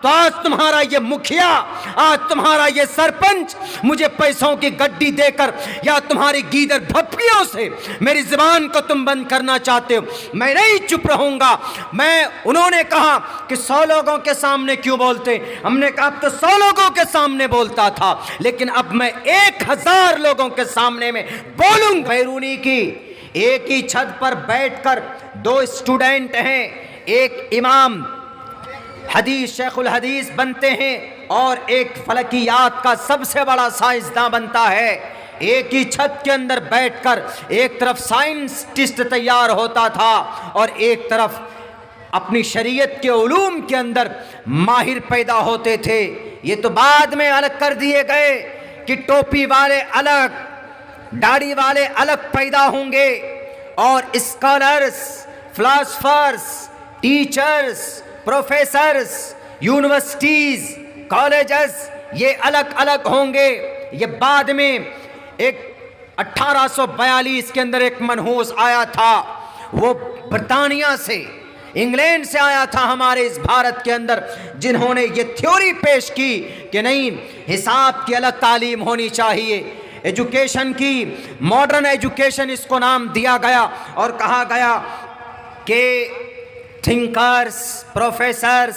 تو آج تمہارا یہ مکھیا، آج تمہارا یہ سرپنچ مجھے پیسوں کی گڈی دے کر یا تمہاری گیدر بھپکیوں سے میری زبان کو تم بند کرنا چاہتے ہو، میں نہیں چپ رہوں گا۔ انہوں نے کہا کہ 100 لوگوں کے سامنے کیوں بولتے؟ ہم نے کہا اب تو 100 لوگوں کے سامنے بولتا تھا، لیکن اب میں 1000 لوگوں کے سامنے میں بولوں۔ بیرونی کی ایک ہی چھت پر بیٹھ کر 2 اسٹوڈنٹ ہیں، ایک امام حدیث شیخ الحدیث بنتے ہیں اور ایک فلکیات کا سب سے بڑا سائنسداں بنتا ہے۔ ایک ہی چھت کے اندر بیٹھ کر ایک طرف سائنسٹسٹ تیار ہوتا تھا اور ایک طرف اپنی شریعت کے علوم کے اندر ماہر پیدا ہوتے تھے۔ یہ تو بعد میں الگ کر دیے گئے کہ ٹوپی والے الگ، داڑھی والے الگ پیدا ہوں گے، اور scholars, philosophers, teachers, professors, universities, colleges یہ الگ الگ ہوں گے۔ یہ بعد میں ایک 1842 کے اندر ایک منحوس آیا تھا، وہ برطانیہ سے، انگلینڈ سے آیا تھا ہمارے اس بھارت کے اندر، جنہوں نے یہ تھیوری پیش کی کہ نہیں، حساب کی الگ تعلیم ہونی چاہیے، ایجوکیشن کی ماڈرن ایجوکیشن اس کو نام دیا گیا، اور کہا گیا کہ تھنکرز، پروفیسرز،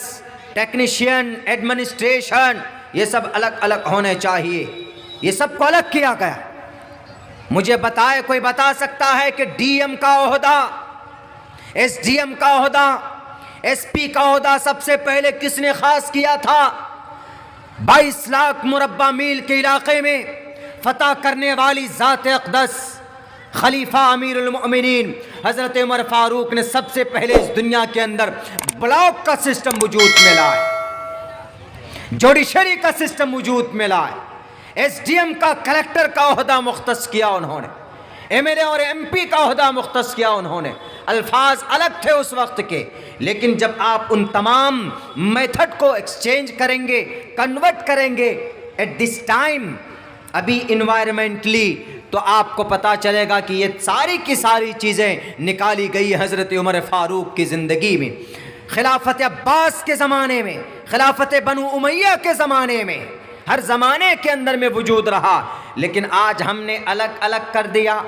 ٹیکنیشین، ایڈمنسٹریشن یہ سب الگ الگ ہونے چاہیے۔ یہ سب کو الگ کیا گیا۔ مجھے بتائے، کوئی بتا سکتا ہے کہ ڈی ایم کا عہدہ، ایس ڈی ایم کا عہدہ، ایس پی کا عہدہ سب سے پہلے کس نے خاص کیا تھا؟ 22 لاکھ مربع میل کے علاقے میں فتح کرنے والی ذات اقدس خلیفہ امیر المؤمنین حضرت عمر فاروق نے سب سے پہلے اس دنیا کے اندر بلاک کا سسٹم وجود میں لائے، جوڈیشری کا سسٹم وجود میں لائے، ایس ڈی ایم کا کلیکٹر کا عہدہ مختص کیا انہوں نے، ایم ایل اے اور ایم پی کا عہدہ مختص کیا انہوں نے۔ الفاظ الگ تھے اس وقت کے، لیکن جب آپ ان تمام میتھڈ کو ایکسچینج کریں گے، کنورٹ کریں گے ایٹ دس ٹائم ابھی انوائرمنٹلی، تو آپ کو پتا چلے گا کہ یہ ساری کی ساری چیزیں نکالی گئی حضرت عمر فاروق کی زندگی میں، خلافت عباس کے زمانے میں، خلافت بنو امیہ کے زمانے میں، ہر زمانے کے اندر میں وجود رہا۔ لیکن آج ہم نے الگ الگ کر دیا۔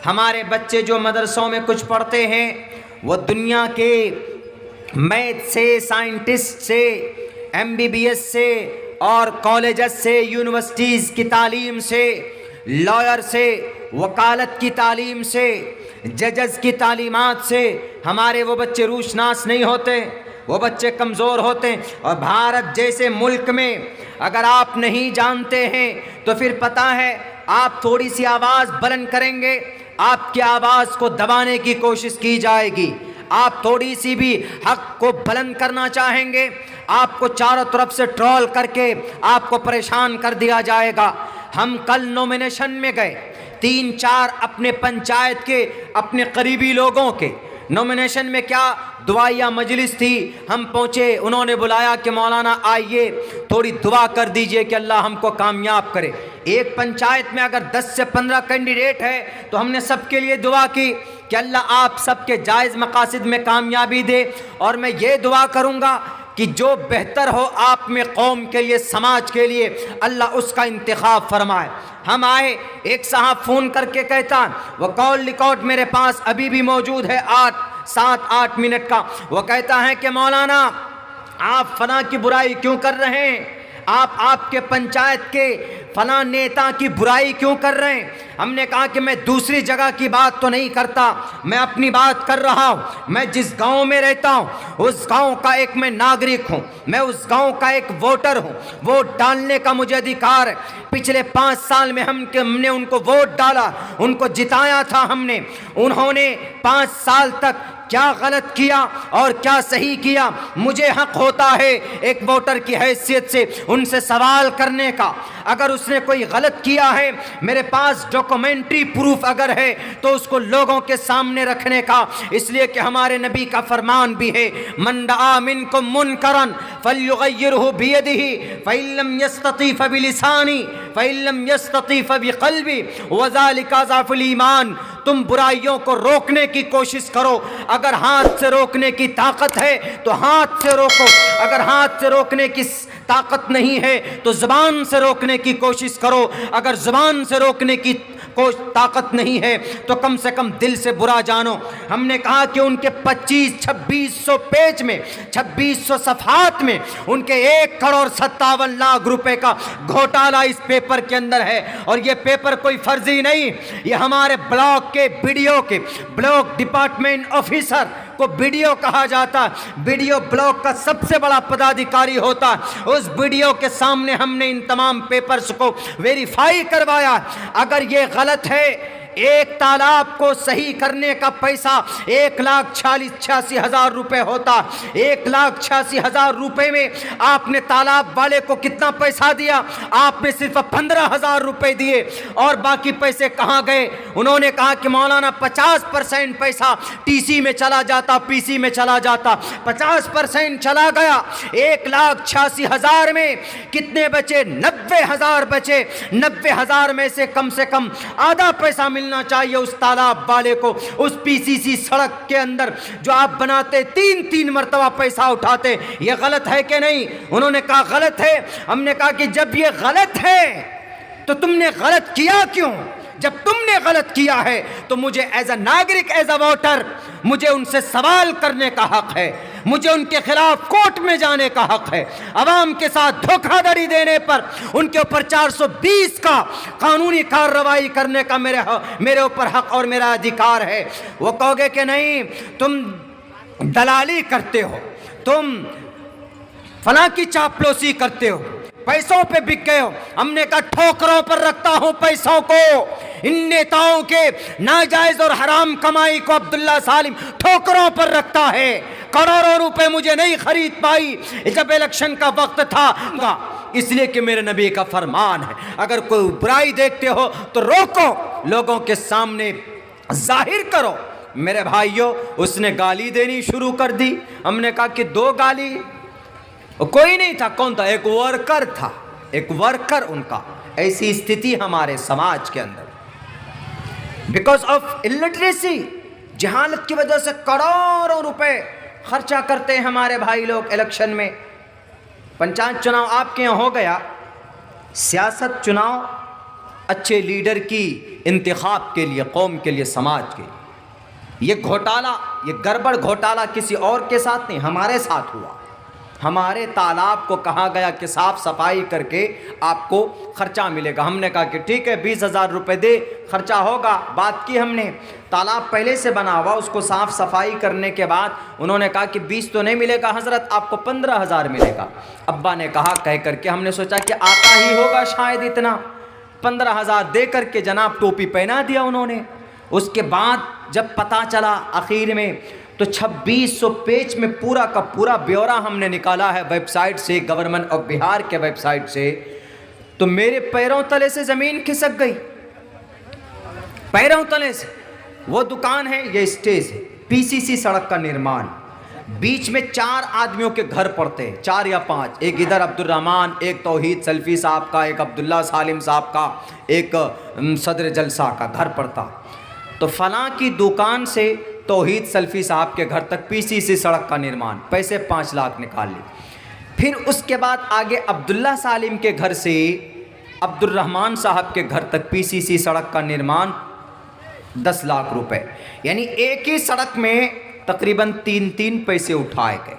ہمارے بچے جو مدرسوں میں کچھ پڑھتے ہیں وہ دنیا کے میتھ سے، سائنٹسٹ سے، ایم بی بی ایس سے اور کالجز سے، یونیورسٹیز کی تعلیم سے، لائر سے، وکالت کی تعلیم سے، ججز کی تعلیمات سے ہمارے وہ بچے روشناس نہیں ہوتے، وہ بچے کمزور ہوتے ہیں۔ اور بھارت جیسے ملک میں اگر آپ نہیں جانتے ہیں تو پھر پتہ ہے آپ تھوڑی سی آواز بلند کریں گے، آپ کی آواز کو دبانے کی کوشش کی جائے گی، آپ تھوڑی سی بھی حق کو بلند کرنا چاہیں گے، آپ کو چاروں طرف سے ٹرول کر کے آپ کو پریشان کر دیا جائے گا۔ ہم کل نومینیشن میں گئے، 3-4 اپنے پنچایت کے اپنے قریبی لوگوں کے نومینیشن میں، کیا دعائیہ مجلس تھی، ہم پہنچے، انہوں نے بلایا کہ مولانا آئیے تھوڑی دعا کر دیجئے کہ اللہ ہم کو کامیاب کرے۔ ایک پنچایت میں اگر 10 سے 15 کینڈیڈیٹ ہے تو ہم نے سب کے لیے دعا کی کہ اللہ آپ سب کے جائز مقاصد میں کامیابی دے، اور میں یہ دعا کروں گا کہ جو بہتر ہو آپ میں قوم کے لیے، سماج کے لیے، اللہ اس کا انتخاب فرمائے۔ ہم آئے، ایک صاحب فون کر کے کہتا، وہ کال ریکارڈ میرے پاس ابھی بھی موجود ہے 7-8 منٹ کا، وہ کہتا ہے کہ مولانا آپ فلاں کی برائی کیوں کر رہے ہیں، آپ کے پنچایت کے فلاں نیتا کی برائی کیوں کر رہے ہیں؟ ہم نے کہا کہ میں دوسری جگہ کی بات تو نہیں کرتا، میں اپنی بات کر رہا ہوں۔ میں جس گاؤں میں رہتا ہوں اس گاؤں کا ایک میں ناگرک ہوں، میں اس گاؤں کا ایک ووٹر ہوں، ووٹ ڈالنے کا مجھے ادھیکار ہے۔ پچھلے 5 سال میں ہم نے ان کو ووٹ ڈالا، ان کو جتایا تھا ہم نے، انہوں نے 5 سال تک کیا غلط کیا اور کیا صحیح کیا، مجھے حق ہوتا ہے ایک ووٹر کی حیثیت سے ان سے سوال کرنے کا۔ اگر اس نے کوئی غلط کیا ہے، میرے پاس ڈاکومنٹری پروف اگر ہے تو اس کو لوگوں کے سامنے رکھنے کا، اس لیے کہ ہمارے نبی کا فرمان بھی ہے، من رأى منکم منکرا فلیغیرہ بیدہ فإن لم یستطع فبلسانہ فإن لم یستطع فبقلبہ وذلک اضعف الایمان. تم برائیوں کو روکنے کی کوشش کرو. اگر ہاتھ سے روکنے کی طاقت ہے تو ہاتھ سے روکو. اگر ہاتھ سے روکنے کی طاقت نہیں ہے تو زبان سے روکنے کی کوشش کرو. اگر زبان سے روکنے کی طاقت نہیں ہے تو کم سے کم دل سے برا جانو. ہم نے کہا کہ ان کے 2600 پیج میں 2600 صفحات میں ان کے 1,57,00,000 روپے کا گھوٹالہ اس پیپر کے اندر ہے. اور یہ پیپر کوئی فرضی نہیں, یہ ہمارے بلاک کے BDO کے بلاک ڈپارٹمنٹ آفیسر کو BDO کہا جاتا. BDO بلاک کا سب سے بڑا پدادھیکاری ہوتا. اس BDO کے سامنے ہم نے ان تمام پیپرز کو ویریفائی کروایا. اگر یہ غلط ہے, ایک تالاب کو صحیح کرنے کا پیسہ 1,86,000 روپے ہوتا. 1,86,000 روپے میں آپ نے تالاب والے کو کتنا پیسہ دیا؟ آپ نے صرف 15,000 روپے دیے. اور باقی پیسے کہاں گئے؟ انہوں نے کہا کہ مولانا 50% پیسہ TC میں چلا جاتا, PC میں چلا جاتا. 50% چلا گیا. 1,86,000 میں کتنے بچے؟ 90,000 بچے. 90,000 میں سے کم آدھا پیسہ ملنا چاہیے اس تالاب والے کو. اس PCC سڑک کے اندر جو آپ بناتے 3 مرتبہ پیسہ اٹھاتے. یہ غلط ہے کہ نہیں؟ انہوں نے کہا غلط ہے. ہم نے کہا کہ جب یہ غلط ہے تو تم نے غلط کیا کیوں؟ جب تم نے غلط کیا ہے تو مجھے ایز اے ناگرک, ایز اے ووٹر, مجھے ان سے سوال کرنے کا حق ہے. مجھے ان کے خلاف کورٹ میں جانے کا حق ہے. عوام کے ساتھ دھوکہ دڑی دینے پر ان کے اوپر 420 کا قانونی کارروائی کرنے کا میرے اوپر حق اور میرا ادھیکار ہے. وہ کہو گے کہ نہیں تم دلالی کرتے ہو, تم فلاں کی چاپلوسی کرتے ہو, پیسوں پہ بک گئے ہو. ہم نے کہا ٹھوکروں پر رکھتا ہوں پیسوں کو. ان نیتاؤں کے ناجائز اور حرام کمائی کو عبداللہ سالم ٹھوکروں پر رکھتا ہے. کروڑوں روپے مجھے نہیں خرید پائی جب الیکشن کا وقت تھا, اس لیے کہ میرے نبی کا فرمان ہے اگر کوئی برائی دیکھتے ہو تو روکو, لوگوں کے سامنے ظاہر کرو. میرے بھائیوں, اس نے گالی دینی شروع کر دی. ہم نے کہا کہ 2 گالی, کوئی نہیں تھا. کون تھا؟ ایک ورکر تھا, ایک ورکر ان کا. ایسی استھتی ہمارے سماج کے اندر بیکاز آف الٹریسی, جہالت کی وجہ سے کروڑوں روپے خرچہ کرتے ہیں ہمارے بھائی لوگ الیکشن میں. پنچایت چناؤ آپ کے یہاں ہو گیا, سیاست چناؤ اچھے لیڈر کی انتخاب کے لیے, قوم کے لیے, سماج کے لیے. یہ گھوٹالہ, یہ گڑبڑ گھوٹالہ کسی اور کے ساتھ نہیں, ہمارے ساتھ ہوا. ہمارے تالاب کو کہا گیا کہ صاف صفائی کر کے آپ کو خرچہ ملے گا. ہم نے کہا کہ ٹھیک ہے 20,000 روپے دے, خرچہ ہوگا. بات کی ہم نے, تالاب پہلے سے بنا ہوا, اس کو صاف صفائی کرنے کے بعد انہوں نے کہا کہ 20 تو نہیں ملے گا حضرت, آپ کو 15,000 ملے گا. ابا نے کہا کہہ کر کے, ہم نے سوچا کہ آتا ہی ہوگا شاید اتنا. 15,000 دے کر کے جناب ٹوپی پہنا دیا انہوں نے. اس کے بعد جب پتہ چلا آخر میں تو 2600 پیج میں پورا کا پورا بیورا ہم نے نکالا ہے ویب سائٹ سے, گورنمنٹ آف بہار کے ویب سائٹ سے. تو میرے پیروں تلے سے زمین کھسک گئی, پیروں تلے سے. وہ دکان ہے, یہ اسٹیج ہے, PCC سڑک کا نرمان. بیچ میں 4 آدمیوں کے گھر پڑتے ہیں, 4 یا 5. ایک ادھر عبد الرحمان, ایک توحید سلفی صاحب کا, ایک عبداللہ سالم صاحب کا, ایک صدر جلسہ کا گھر پڑتا. تو فلاں کی دکان سے توحید سلفی صاحب کے گھر تک PCC سڑک کا نرمان, پیسے 5 لاکھ نکال لی. پھر اس کے بعد آگے عبداللہ سالم کے گھر سے عبد الرحمان صاحب کے گھر تک PCC سڑک کا نرمان 10 لاکھ روپے. یعنی ایک ہی سڑک میں تقریباً 3 پیسے اٹھائے گئے.